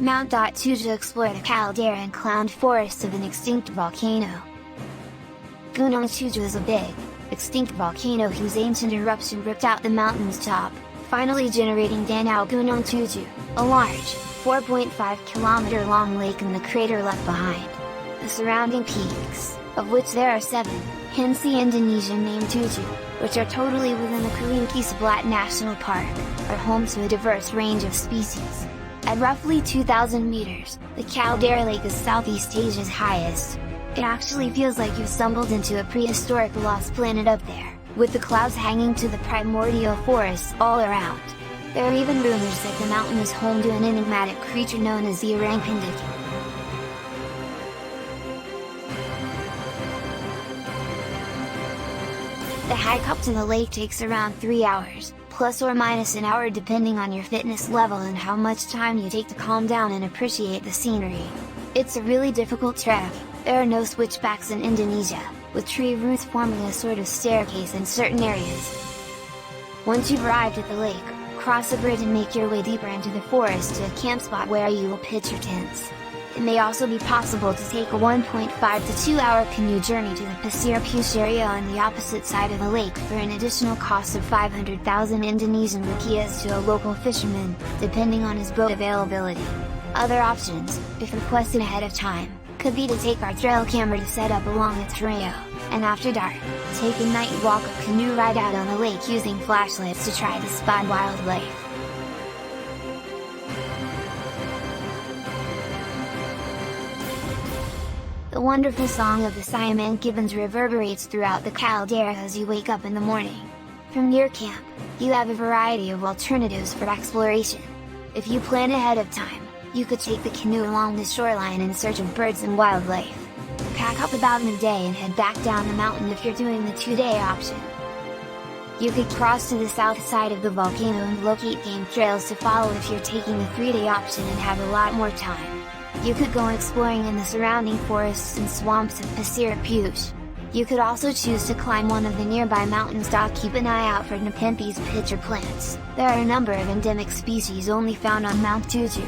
Mount Tujuh to explore the caldera and clound forests of an extinct volcano. Gunung Tujuh is a big, extinct volcano whose ancient eruption ripped out the mountain's top, finally generating Danau Gunung Tujuh, a large, 4.5-kilometer long lake in the crater left behind. The surrounding peaks, of which there are 7, hence the Indonesian name Tujuh, which are totally within the Kerinci Seblat National Park, are home to a diverse range of species. At roughly 2,000 meters, the caldera lake is Southeast Asia's highest. It actually feels like you've stumbled into a prehistoric lost planet up there, with the clouds hanging to the primordial forests all around. There are even rumors that the mountain is home to an enigmatic creature known as the Orang Pendek. The hike up to the lake takes around 3 hours, plus or minus an hour depending on your fitness level and how much time you take to calm down and appreciate the scenery. It's a really difficult trek. There are no switchbacks in Indonesia, with tree roots forming a sort of staircase in certain areas. Once you've arrived at the lake, cross a bridge and make your way deeper into the forest to a camp spot where you will pitch your tents. It may also be possible to take a 1.5 to 2 hour canoe journey to the Pasir Putih area on the opposite side of the lake for an additional cost of 500,000 Indonesian rupiahs to a local fisherman, depending on his boat availability. Other options, if requested ahead of time, could be to take our trail camera to set up along its trail, and after dark, take a night walk or canoe ride out on the lake using flashlights to try to spot wildlife. The wonderful song of the Siamang gibbons reverberates throughout the caldera as you wake up in the morning. From near camp, you have a variety of alternatives for exploration. If you plan ahead of time, you could take the canoe along the shoreline in search of birds and wildlife. Pack up about midday and head back down the mountain if you're doing the 2-day option. You could cross to the south side of the volcano and locate game trails to follow if you're taking the 3-day option and have a lot more time. You could go exploring in the surrounding forests and swamps of Pasir Putih. You could also choose to climb one of the nearby mountains. Keep an eye out for Nepenthes pitcher plants. There are a number of endemic species only found on Mount Tujuh.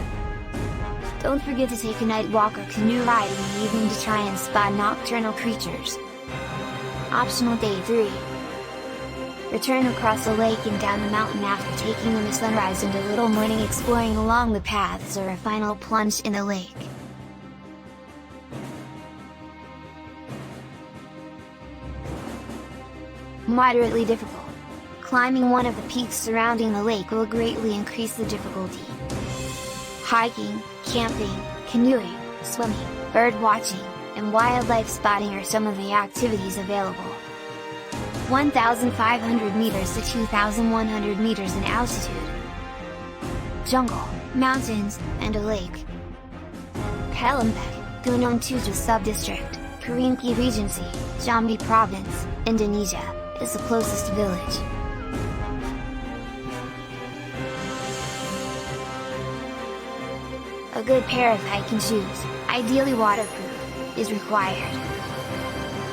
Don't forget to take a night walk or canoe ride in the evening to try and spot nocturnal creatures. Optional Day 3. Return across the lake and down the mountain after taking in the sunrise and a little morning exploring along the paths or a final plunge in the lake. Moderately difficult. Climbing one of the peaks surrounding the lake will greatly increase the difficulty. Hiking, camping, canoeing, swimming, bird watching, and wildlife spotting are some of the activities available. 1,500 meters to 2,100 meters in altitude. Jungle, mountains, and a lake. Palembang, Gunung Tujuh Subdistrict, Kerinci Regency, Jambi Province, Indonesia, is the closest village. A good pair of hiking shoes, ideally waterproof, is required.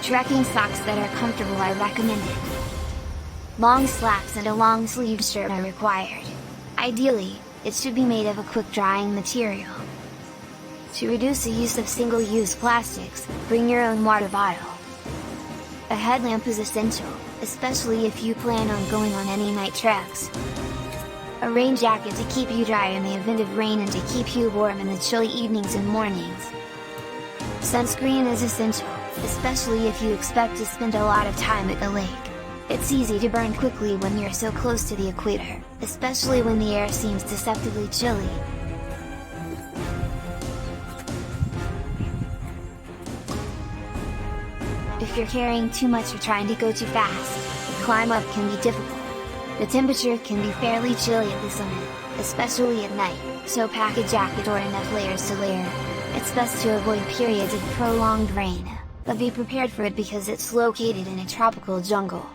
Trekking socks that are comfortable are recommended. Long slacks and a long sleeve shirt are required. Ideally, it should be made of a quick-drying material. To reduce the use of single-use plastics, bring your own water bottle. A headlamp is essential, especially if you plan on going on any night treks. A rain jacket to keep you dry in the event of rain and to keep you warm in the chilly evenings and mornings. Sunscreen is essential, especially if you expect to spend a lot of time at the lake. It's easy to burn quickly when you're so close to the equator, especially when the air seems deceptively chilly. If you're carrying too much or trying to go too fast, the climb up can be difficult. The temperature can be fairly chilly at the summit, especially at night, so pack a jacket or enough layers to layer. It's best to avoid periods of prolonged rain, but be prepared for it because it's located in a tropical jungle.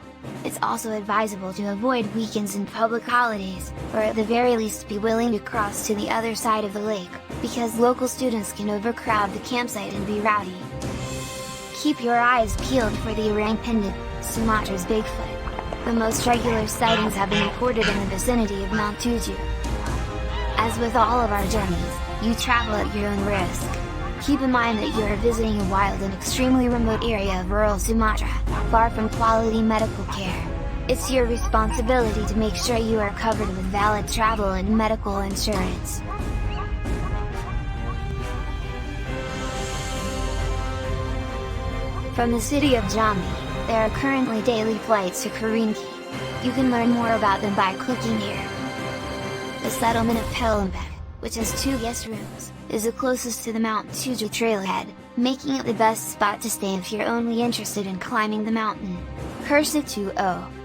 It's also advisable to avoid weekends and public holidays, or at the very least be willing to cross to the other side of the lake, because local students can overcrowd the campsite and be rowdy. Keep your eyes peeled for the Orang Pendek, Sumatra's Bigfoot. The most regular sightings have been recorded in the vicinity of Mount Tujuh. As with all of our journeys, you travel at your own risk. Keep in mind that you are visiting a wild and extremely remote area of rural Sumatra, far from quality medical care. It's your responsibility to make sure you are covered with valid travel and medical insurance. From the city of Jambi, there are currently daily flights to Kerinci. You can learn more about them by clicking here. The settlement of Pelambek, which has 2 guest rooms, is the closest to the Mount Tujuh trailhead, making it the best spot to stay if you're only interested in climbing the mountain. Kerinci,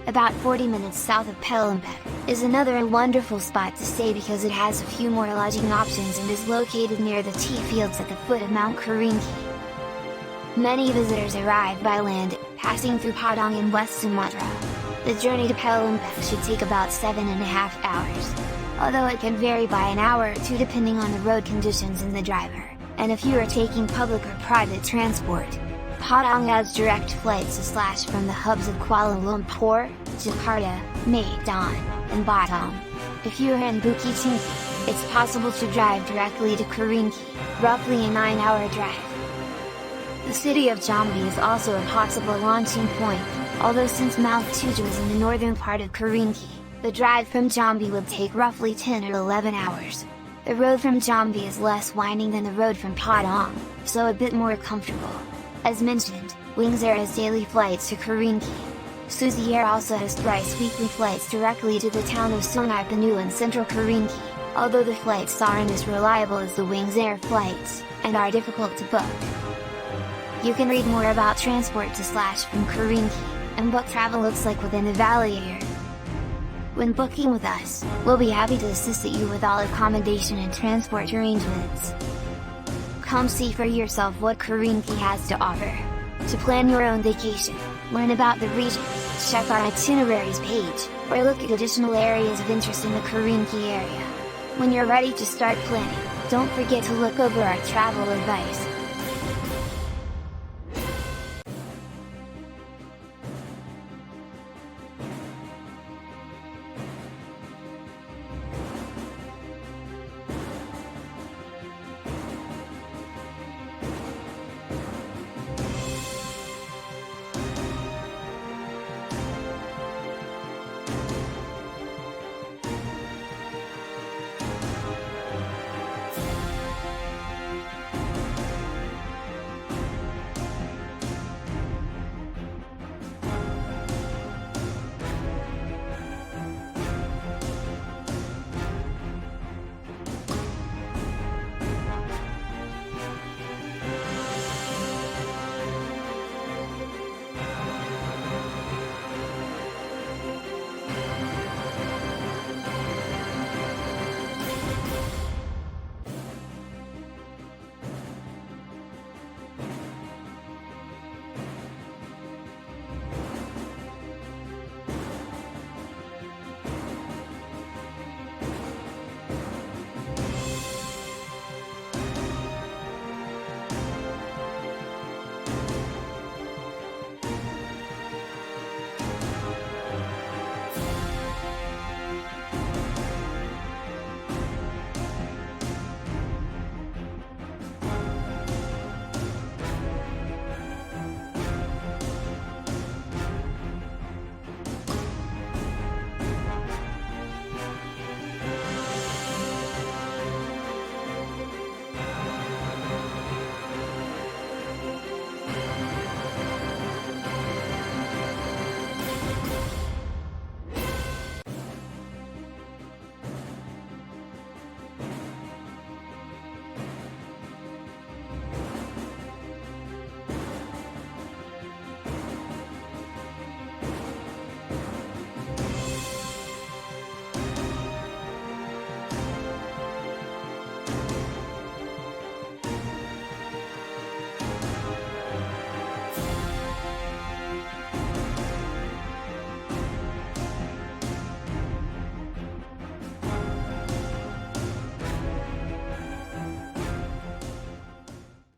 about 40 minutes south of Pelambek, is another wonderful spot to stay because it has a few more lodging options and is located near the tea fields at the foot of Mount Kerinci. Many visitors arrive by land, passing through Padang in West Sumatra. The journey to Pelambek should take about 7.5 hours. Although it can vary by an hour or 2 depending on the road conditions and the driver, and if you are taking public or private transport. Padang has direct flights to / from the hubs of Kuala Lumpur, Jakarta, Medan, and Batam. If you are in Bukit Tinggi, it's possible to drive directly to Kerinci, roughly a 9-hour drive. The city of Jambi is also a possible launching point, although since Mount Tujuh is in the northern part of Kerinci, the drive from Jambi would take roughly 10 or 11 hours. The road from Jambi is less winding than the road from Padang, so a bit more comfortable. As mentioned, Wings Air has daily flights to Kerinci. Suzy Air also has thrice weekly flights directly to the town of Sungai Penuh in central Kerinci, although the flights aren't as reliable as the Wings Air flights, and are difficult to book. You can read more about transport to / from Kerinci, and what travel looks like within the valley here. When booking with us, we'll be happy to assist you with all accommodation and transport arrangements. Come see for yourself what Kerinci has to offer. To plan your own vacation, learn about the region, check our itineraries page, or look at additional areas of interest in the Kerinci area. When you're ready to start planning, don't forget to look over our travel advice.